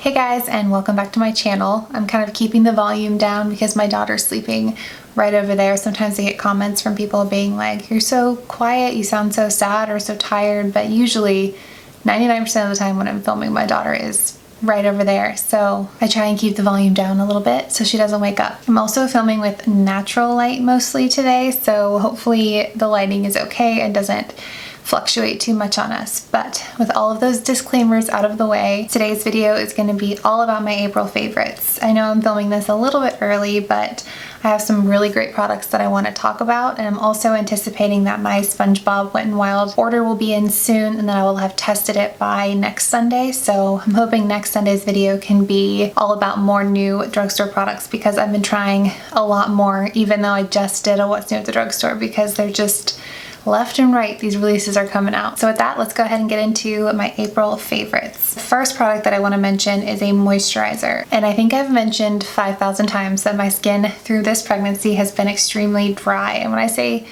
Hey guys, and welcome back to my channel. I'm kind of keeping the volume down because my daughter's sleeping right over there. Sometimes I get comments from people being like, you're so quiet, you sound so sad or so tired, but usually 99% of the time when I'm filming, my daughter is right over there. So I try and keep the volume down a little bit so she doesn't wake up. I'm also filming with natural light mostly today, so hopefully the lighting is okay and doesn't fluctuate too much on us. But with all of those disclaimers out of the way, today's video is going to be all about my April favorites. I know I'm filming this a little bit early, but I have some really great products that I want to talk about, and I'm also anticipating that my SpongeBob Wet n Wild order will be in soon and that I will have tested it by next Sunday. So I'm hoping next Sunday's video can be all about more new drugstore products because I've been trying a lot more, even though I just did a What's New at the Drugstore, because they're just left and right, these releases are coming out. So with that, let's go ahead and get into my April favorites. The first product that I want to mention is a moisturizer. And I think I've mentioned 5,000 times that my skin through this pregnancy has been extremely dry. And when I say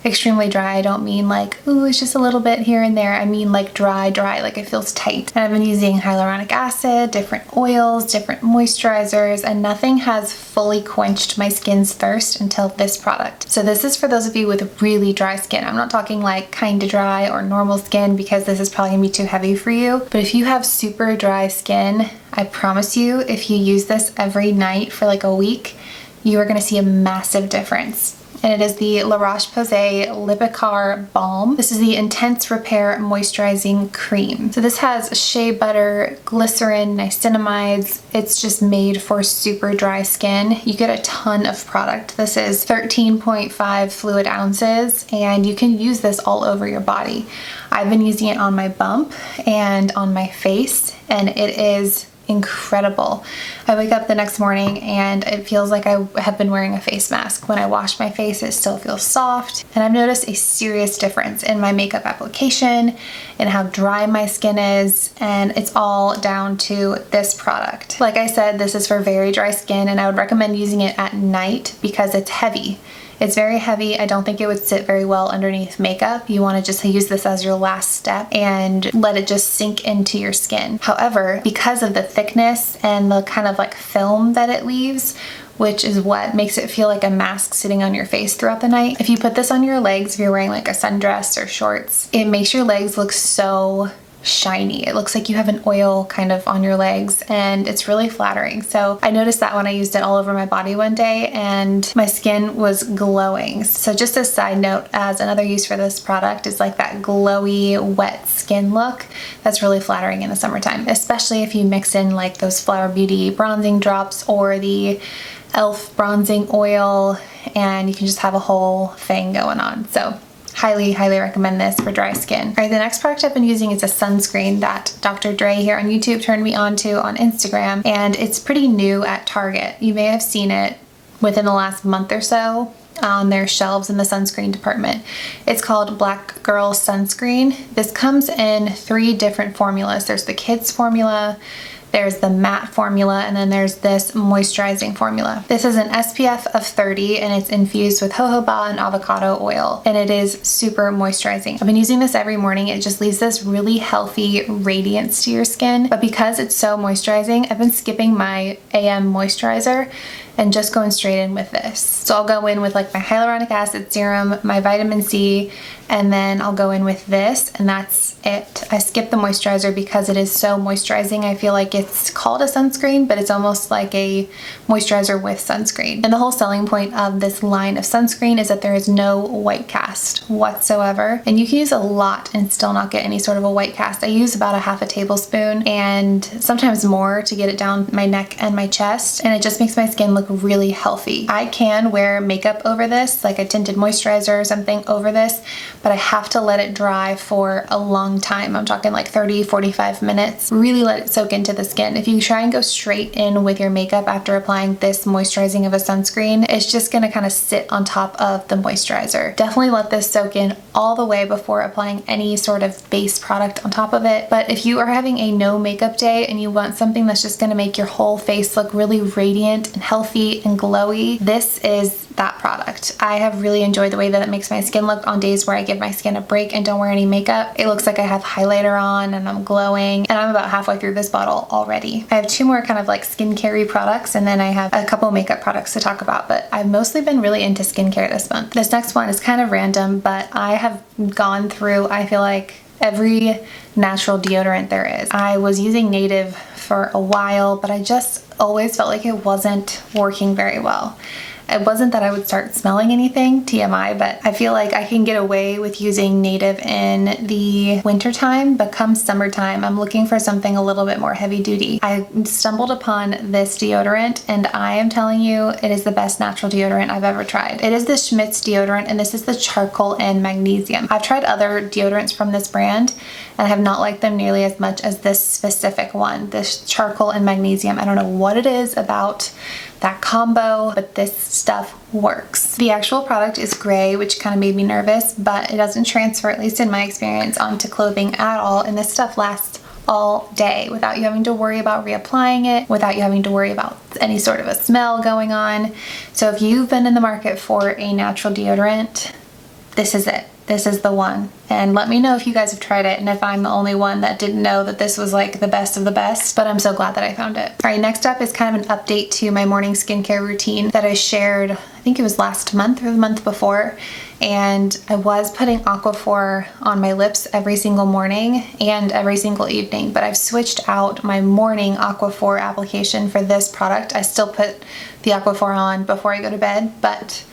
extremely dry, I don't mean like, ooh, it's just a little bit here and there. I mean like dry, like it feels tight. And I've been using hyaluronic acid, different oils, different moisturizers, and nothing has fully quenched my skin's thirst until this product. So this is for those of you with really dry skin. I'm not talking like kind of dry or normal skin because this is probably gonna be too heavy for you. But if you have super dry skin, I promise you, if you use this every night for like a week, you are gonna see a massive difference. And it is the Roche Posay Lipkar Balm. This is the Intense Repair Moisturizing Cream. So this has shea butter, glycerin, niacinamides. It's just made for super dry skin. You get a ton of product. This is 13.5 fluid ounces, and you can use this all over your body. I've been using it on my bump and on my face, and it is incredible. I wake up the next morning and it feels like I have been wearing a face mask. When I wash my face, it still feels soft, and I've noticed a serious difference in my makeup application and how dry my skin is, and it's all down to this product. Like I said, this is for very dry skin, and I would recommend using it at night because it's heavy. It's very heavy. I don't think it would sit very well underneath makeup. You want to just use this as your last step and let it just sink into your skin. However, because of the thickness and the kind of like film that it leaves, which is what makes it feel like a mask sitting on your face throughout the night, if you put this on your legs, if you're wearing like a sundress or shorts, it makes your legs look so shiny. It looks like you have an oil kind of on your legs, and it's really flattering. So I noticed that when I used it all over my body one day, and my skin was glowing. So just a side note, as another use for this product is like that glowy wet skin look that's really flattering in the summertime, especially if you mix in like those Flower Beauty bronzing drops or the e.l.f. bronzing oil, and you can just have a whole thing going on. So highly recommend this for dry skin. All right, the next product I've been using is a sunscreen that Dr. Dre here on YouTube turned me on to on Instagram, and it's pretty new at Target. You may have seen it within the last month or so on their shelves in the sunscreen department. It's called Black Girl Sunscreen. This comes in 3 different formulas. There's the kids formula, there's the matte formula, and then there's this moisturizing formula. This is an SPF of 30, and it's infused with jojoba and avocado oil, and it is super moisturizing. I've been using this every morning. It just leaves this really healthy radiance to your skin, but because it's so moisturizing, I've been skipping my AM moisturizer and just going straight in with this. So I'll go in with like my hyaluronic acid serum, my vitamin C, and then I'll go in with this, and that's it. I skip the moisturizer because it is so moisturizing. I feel like it's called a sunscreen, but it's almost like a moisturizer with sunscreen. And the whole selling point of this line of sunscreen is that there is no white cast whatsoever, and you can use a lot and still not get any sort of a white cast. I use about a half a tablespoon and sometimes more to get it down my neck and my chest, and it just makes my skin look really healthy. I can wear makeup over this, like a tinted moisturizer or something over this, but I have to let it dry for a long time. I'm talking like 30-45 minutes. Really let it soak into the skin. If you try and go straight in with your makeup after applying this moisturizing of a sunscreen, it's just gonna kind of sit on top of the moisturizer. Definitely let this soak in all the way before applying any sort of base product on top of it. But if you are having a no makeup day and you want something that's just gonna make your whole face look really radiant and healthy puffy and glowy, this is that product. I have really enjoyed the way that it makes my skin look on days where I give my skin a break and don't wear any makeup. It looks like I have highlighter on and I'm glowing, and I'm about halfway through this bottle already. I have two more kind of like skincare products, and then I have a couple makeup products to talk about, but I've mostly been really into skincare this month. This next one is kind of random, but I have gone through, I feel like, every natural deodorant there is. I was using Native for a while, but I just always felt like it wasn't working very well. It wasn't that I would start smelling anything, TMI, but I feel like I can get away with using Native in the wintertime, but come summertime, I'm looking for something a little bit more heavy duty. I stumbled upon this deodorant, and I am telling you, it is the best natural deodorant I've ever tried. It is the Schmidts Deodorant, and this is the charcoal and magnesium. I've tried other deodorants from this brand, and I have not liked them nearly as much as this specific one, this charcoal and magnesium. I don't know what it is about that combo, but this stuff works. The actual product is gray, which kind of made me nervous, but it doesn't transfer, at least in my experience, onto clothing at all, and this stuff lasts all day without you having to worry about reapplying it, without you having to worry about any sort of a smell going on. So if you've been in the market for a natural deodorant, this is it. This is the one. And let me know if you guys have tried it and if I'm the only one that didn't know that this was like the best of the best, but I'm so glad that I found it. All right, next up is kind of an update to my morning skincare routine that I shared, I think it was last month or the month before. And I was putting Aquaphor on my lips every single morning and every single evening, but I've switched out my morning Aquaphor application for this product. I still put the Aquaphor on before I go to bed, but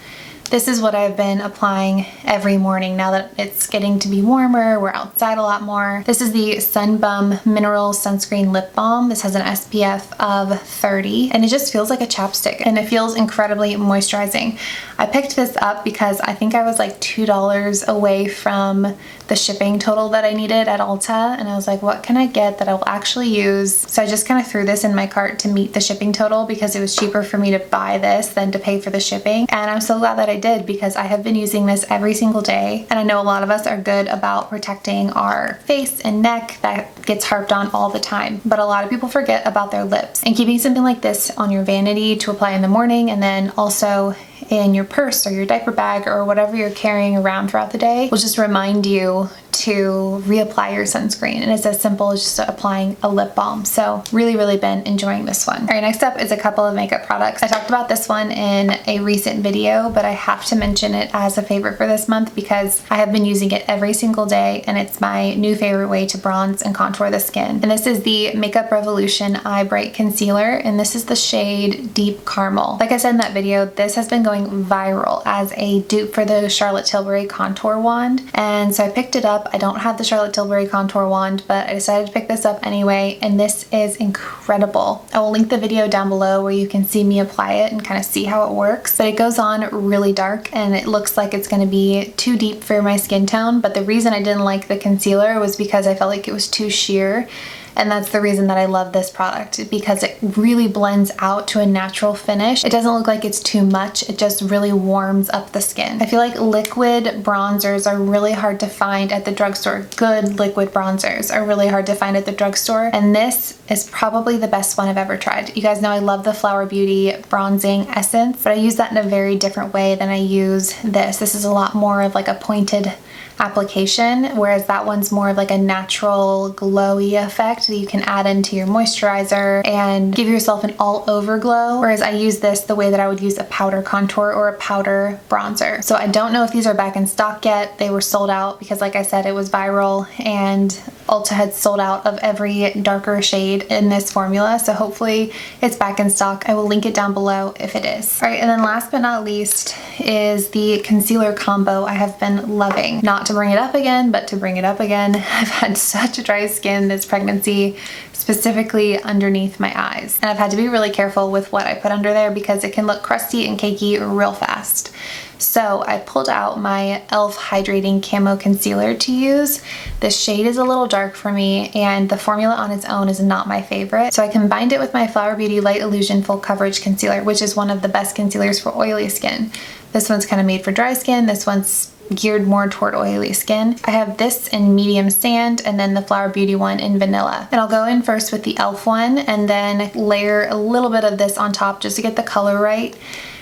this is what I've been applying every morning now that it's getting to be warmer. We're outside a lot more. This is the Sun Bum Mineral Sunscreen Lip Balm. This has an SPF of 30, and it just feels like a chapstick, and it feels incredibly moisturizing. I picked this up because I think I was like $2 away from the shipping total that I needed at Ulta, and I was like, what can I get that I will actually use? So I just kind of threw this in my cart to meet the shipping total because it was cheaper for me to buy this than to pay for the shipping, and I'm so glad that I did because I have been using this every single day, and I know a lot of us are good about protecting our face and neck. That gets harped on all the time, but a lot of people forget about their lips, and keeping something like this on your vanity to apply in the morning and then also in your purse or your diaper bag or whatever you're carrying around throughout the day will just remind you to reapply your sunscreen, and it's as simple as just applying a lip balm. So really been enjoying this one. All right, next up is a couple of makeup products. I talked about this one in a recent video, but I have to mention it as a favorite for this month because I have been using it every single day, and it's my new favorite way to bronze and contour the skin. And this is the Makeup Revolution Eye Bright Concealer, and this is the shade Deep Caramel. Like I said in that video, this has been going viral as a dupe for the Charlotte Tilbury contour wand, and so I picked it up. I don't have the Charlotte Tilbury contour wand, but I decided to pick this up anyway, and this is incredible. I will link the video down below where you can see me apply it and kind of see how it works, but it goes on really dark and it looks like it's going to be too deep for my skin tone, but the reason I didn't like the concealer was because I felt like it was too sheer. And that's the reason that I love this product, because it really blends out to a natural finish. It doesn't look like it's too much, it just really warms up the skin. I feel like liquid bronzers are really hard to find at the drugstore. Good liquid bronzers are really hard to find at the drugstore, and this is probably the best one I've ever tried. You guys know I love the Flower Beauty bronzing essence, but I use that in a very different way than I use this. This is a lot more of like a pointed application, whereas that one's more of like a natural glowy effect that you can add into your moisturizer and give yourself an all over glow, whereas I use this the way that I would use a powder contour or a powder bronzer. So I don't know if these are back in stock yet. They were sold out because, like I said, it was viral and Ulta had sold out of every darker shade in this formula, so hopefully it's back in stock. I will link it down below if it is. All right, and then last but not least is the concealer combo I have been loving. Not to bring it up again, but to bring it up again. I've had such dry skin this pregnancy, specifically underneath my eyes, and I've had to be really careful with what I put under there because it can look crusty and cakey real fast. So I pulled out my e.l.f. Hydrating Camo Concealer to use. This shade is a little dark for me, and the formula on its own is not my favorite. So I combined it with my Flower Beauty Light Illusion Full Coverage Concealer, which is one of the best concealers for oily skin. This one's kind of made for dry skin. This one's geared more toward oily skin. I have this in medium sand and then the Flower Beauty one in vanilla. And I'll go in first with the e.l.f. one and then layer a little bit of this on top just to get the color right.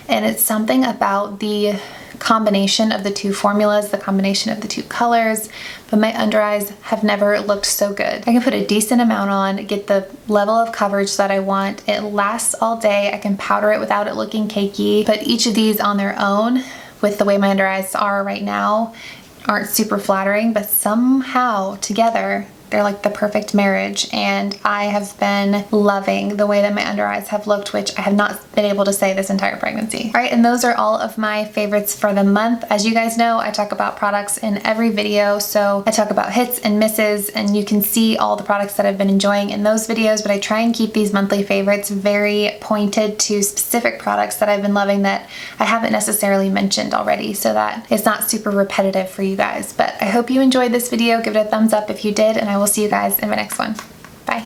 And it's something about the combination of the two formulas, the combination of the two colors, but my under eyes have never looked so good. I can put a decent amount on, get the level of coverage that I want. It lasts all day. I can powder it without it looking cakey, but each of these on their own, with the way my under eyes are right now, aren't super flattering, but somehow together they're like the perfect marriage, and I have been loving the way that my under eyes have looked, which I have not been able to say this entire pregnancy. All right, and those are all of my favorites for the month. As you guys know, I talk about products in every video, so I talk about hits and misses, and you can see all the products that I've been enjoying in those videos, but I try and keep these monthly favorites very pointed to specific products that I've been loving that I haven't necessarily mentioned already, so that it's not super repetitive for you guys. But I hope you enjoyed this video. Give it a thumbs up if you did, and I will see you guys in my next one.